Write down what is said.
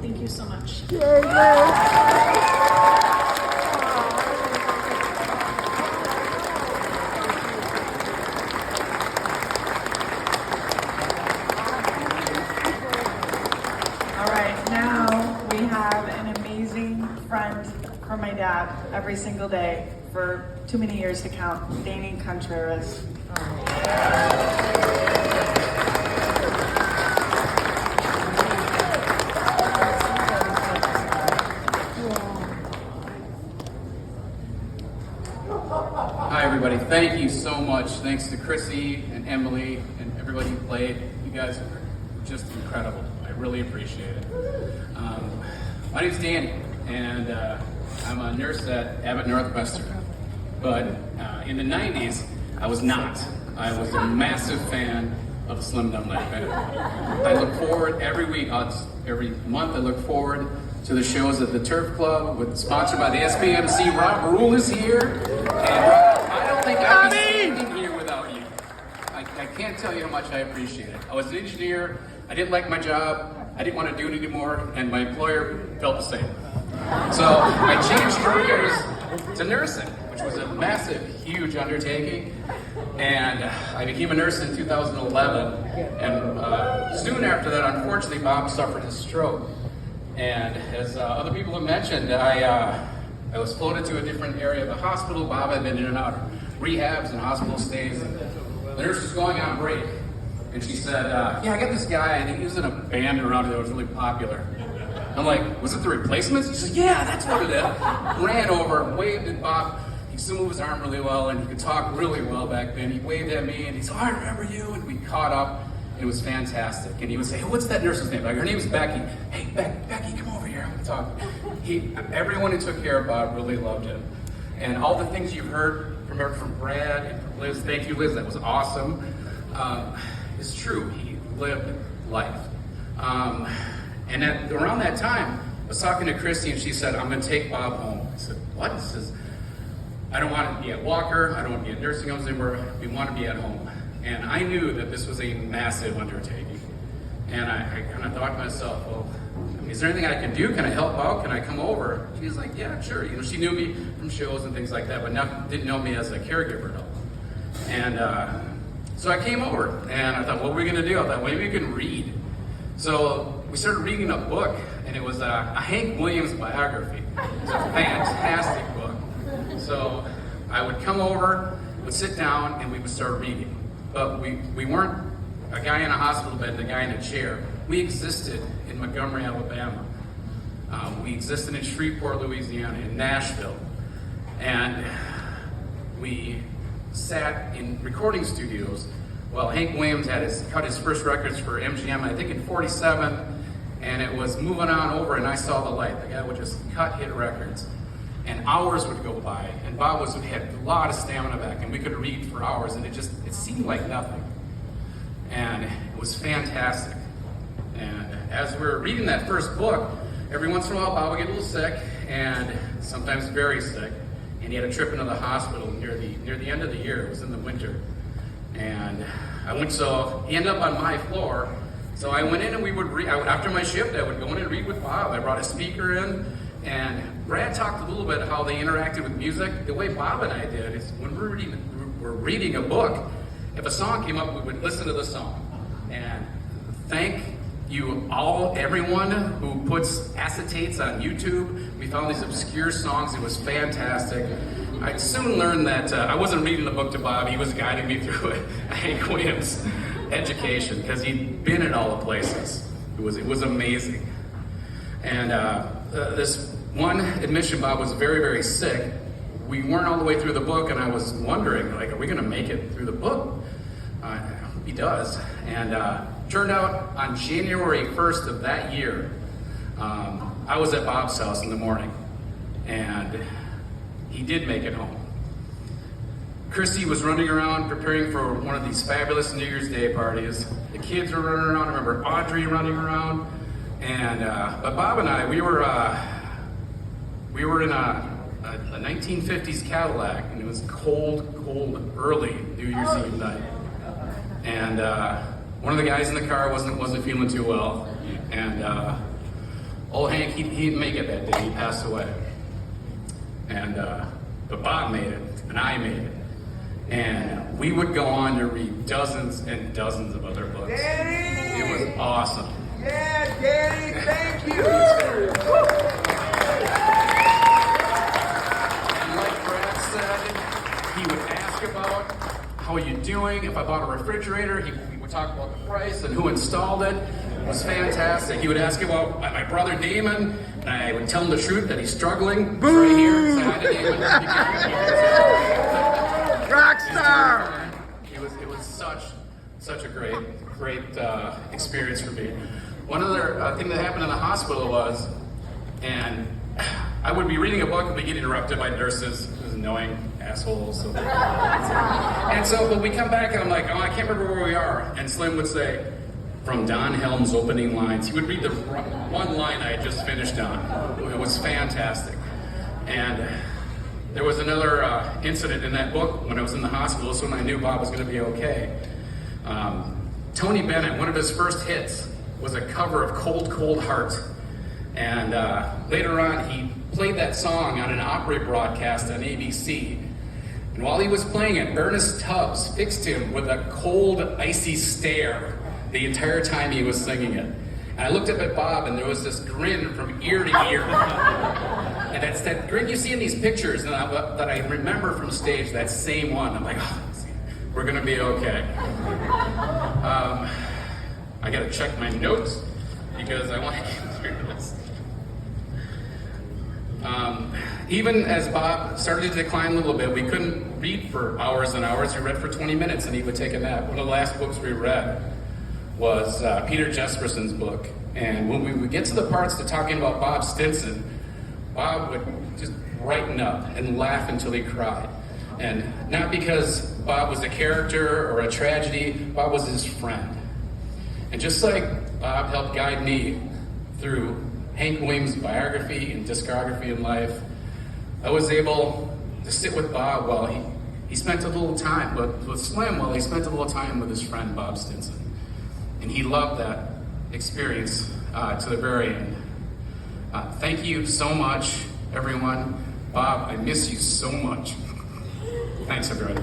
Thank you so much. All right, now we have an amazing friend from my dad every single day for too many years to count, Danny Contreras. Hi everybody, thank you so much. Thanks to Chrissy and Emily and everybody who played. You guys are just incredible. I really appreciate it. My name's Danny, and I'm a nurse at Abbott Northwestern. But in the 90s, I was not. I was a massive fan of the Slim Dumb Light Band. I look forward every week, every month, I look forward to the shows at the Turf Club, sponsored by the SBMC. Rob Rule is here. And I don't think I'd be standing here without you. I can't tell you how much I appreciate it. I was an engineer, I didn't like my job, I didn't want to do it anymore, and my employer felt the same. So I changed careers to nursing, which was a massive, huge undertaking. And I became a nurse in 2011, and soon after that, unfortunately, Bob suffered a stroke. And as other people have mentioned, I was floated to a different area of the hospital. Bob had been in and out of rehabs and hospital stays. And the nurse was going on break, and she said, yeah, I got this guy, and he was in a band around here that was really popular. I'm like, was it the Replacements? She said, yeah, that's what it is. Ran over, waved at Bob. He could still move his arm really well, and he could talk really well back then. He waved at me, and he said, oh, I remember you, and we caught up. It was fantastic. And he would say, hey, what's that nurse's name? Like, her name is Becky. Hey, Becky, come over here. I want to talk. Everyone who took care of Bob really loved him. And all the things you've heard from Brad and from Liz, thank you, Liz, that was awesome. It's true, he lived life. And around that time, I was talking to Christy, and she said, I'm going to take Bob home. I said, what? She says, I don't want to be at Walker. I don't want to be at nursing homes anymore. We want to be at home. And I knew that this was a massive undertaking. And I kind of thought to myself, well, is there anything I can do? Can I help out? Can I come over? She was like, yeah, sure. You know, she knew me from shows and things like that, but didn't know me as a caregiver at all. And so I came over, and I thought, what are we going to do? I thought, maybe we can read. So we started reading a book, and it was a Hank Williams biography. It's a fantastic book. So I would come over, would sit down, and we would start reading. But we weren't a guy in a hospital bed and a guy in a chair. We existed in Montgomery, Alabama. We existed in Shreveport, Louisiana, in Nashville. And we sat in recording studios while Hank Williams cut his first records for MGM, I think in 47, and it was moving on over, and I saw the light. The guy would just cut hit records. And hours would go by, and Bob had a lot of stamina back, and we could read for hours, and it seemed like nothing. And it was fantastic. And as we're reading that first book, every once in a while Bob would get a little sick, and sometimes very sick, and he had a trip into the hospital near the end of the year. It was in the winter. And he ended up on my floor, so I went in and we would read. After my shift, I would go in and read with Bob. I brought a speaker in, and Brad talked a little bit how they interacted with music. The way Bob and I did is when we're reading a book, if a song came up, we would listen to the song. And thank you all, everyone who puts acetates on YouTube. We found these obscure songs. It was fantastic. I soon learned that I wasn't reading the book to Bob. He was guiding me through Hank Williams' education because he'd been in all the places. It was amazing. And this one admission, Bob was very, very sick. We weren't all the way through the book, and I was wondering, like, are we going to make it through the book? I hope he does. And turned out on January 1st of that year, I was at Bob's house in the morning, and he did make it home. Christy was running around preparing for one of these fabulous New Year's Day parties. The kids were running around. I remember Audrey running around. And but Bob and I, we were in a 1950s Cadillac, and it was cold, early New Year's Eve night. And one of the guys in the car wasn't feeling too well, and Old Hank, he didn't make it that day. He passed away. And but Bob made it, and I made it. And we would go on to read dozens and dozens of other books. Danny! It was awesome. Yeah, Danny, thank you! And like Brad said, he would ask about how are you doing? If I bought a refrigerator, we would talk about the price and who installed it. It was fantastic. He would ask about my brother Damon, and I would tell him the truth that he's struggling. He's right here. Say hi to Damon. Rockstar! It was such a great experience for me. One other thing that happened in the hospital was, and I would be reading a book and be getting interrupted by nurses, those annoying assholes. And so when we come back and I'm like, oh, I can't remember where we are. And Slim would say, from Don Helm's opening lines. He would read the one line I had just finished on. It was fantastic. And there was another incident in that book when I was in the hospital. This is when I knew Bob was going to be okay. Tony Bennett, one of his first hits was a cover of Cold, Cold Heart. And later on, he played that song on an Opry broadcast on ABC. And while he was playing it, Ernest Tubbs fixed him with a cold, icy stare the entire time he was singing it. And I looked up at Bob, and there was this grin from ear to ear. And that's that grin you see in these pictures that I remember from stage, that same one. I'm like, oh, we're gonna be okay. I gotta check my notes because I want to get through this. Even as Bob started to decline a little bit, we couldn't read for hours and hours. We read for 20 minutes and he would take a nap. One of the last books we read was Peter Jesperson's book. And when we would get to the parts to talking about Bob Stinson, Bob would just brighten up and laugh until he cried. And not because Bob was a character or a tragedy, Bob was his friend. And just like Bob helped guide me through Hank Williams' biography and discography in life, I was able to sit with Bob while he spent a little time, with Slim, while he spent a little time with his friend Bob Stinson. And he loved that experience to the very end. Thank you so much, everyone. Bob, I miss you so much. Thanks, everybody.